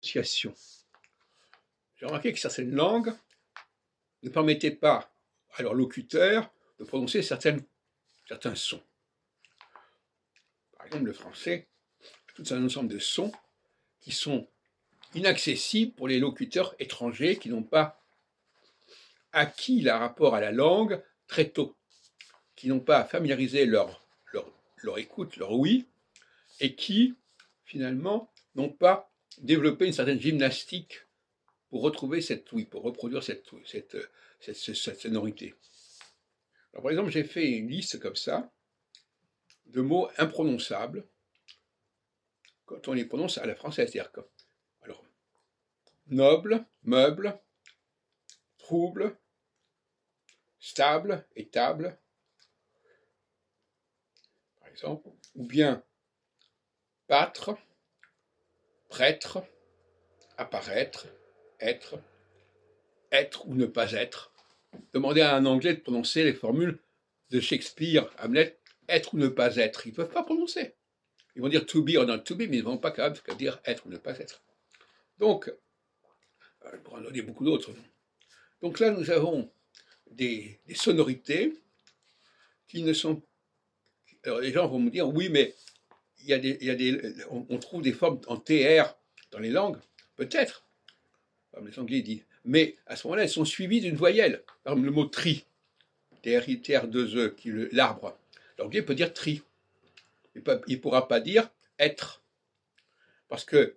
prononciation. J'ai remarqué que certaines langues ne permettaient pas à leurs locuteurs de prononcer certains sons. Par exemple, le français a tout un ensemble de sons qui sont inaccessibles pour les locuteurs étrangers qui n'ont pas acquis le rapport à la langue très tôt, qui n'ont pas familiarisé leur écoute, leur ouïe, et qui, finalement, n'ont pas développé une certaine gymnastique pour retrouver cette ouïe, pour reproduire cette sonorité. Alors, par exemple, j'ai fait une liste comme ça de mots imprononçables quand on les prononce à la française. C'est-à-dire que, alors, noble, meuble, trouble, stable, étable, par exemple, ou bien pâtre, prêtre, apparaître, être ou ne pas être. Demandez à un Anglais de prononcer les formules de Shakespeare, Hamlet, être ou ne pas être. Ils ne peuvent pas prononcer. Ils vont dire to be or not to be, mais ils ne vont pas capable de dire être ou ne pas être. Donc, je pourrais en donner beaucoup d'autres. Donc là, nous avons des sonorités qui ne sont... Alors les gens vont me dire, oui, mais on trouve des formes en TR dans les langues, peut-être, comme les Anglais disent, mais à ce moment-là, elles sont suivies d'une voyelle. Par exemple, le mot tri, TR-2E, qui est l'arbre. L'anglais peut dire tri. Il ne pourra pas dire être. Parce que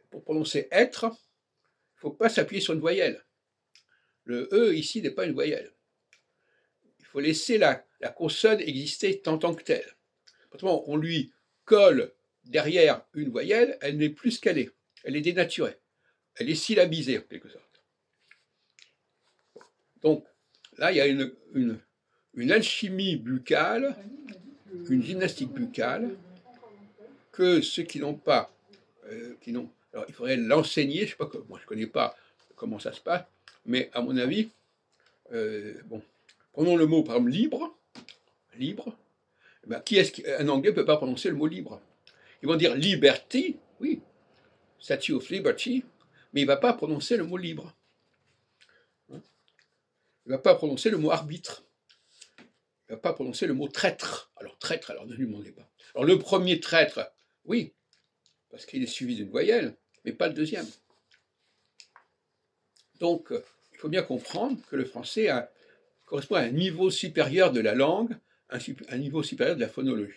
pour prononcer être, il ne faut pas s'appuyer sur une voyelle. Le E ici n'est pas une voyelle. Il faut laisser la consonne exister en tant que telle. Autrement, on lui colle derrière une voyelle, elle n'est plus ce qu'elle est. Elle est dénaturée. Elle est syllabisée en quelque sorte. Donc là, il y a une alchimie buccale, une gymnastique buccale, que ceux qui n'ont pas, alors il faudrait l'enseigner, je sais pas, moi je ne connais pas comment ça se passe, mais à mon avis, bon, prenons le mot par exemple libre, ben, un Anglais ne peut pas prononcer le mot libre. Ils vont dire liberty, oui, Statue of Liberty, mais il ne va pas prononcer le mot libre. Il ne va pas prononcer le mot arbitre. Il ne va pas prononcer le mot traître. Alors traître, alors ne lui demandez pas. Alors le premier traître, oui, parce qu'il est suivi d'une voyelle, mais pas le deuxième. Donc, il faut bien comprendre que le français correspond à un niveau supérieur de la langue, un niveau supérieur de la phonologie.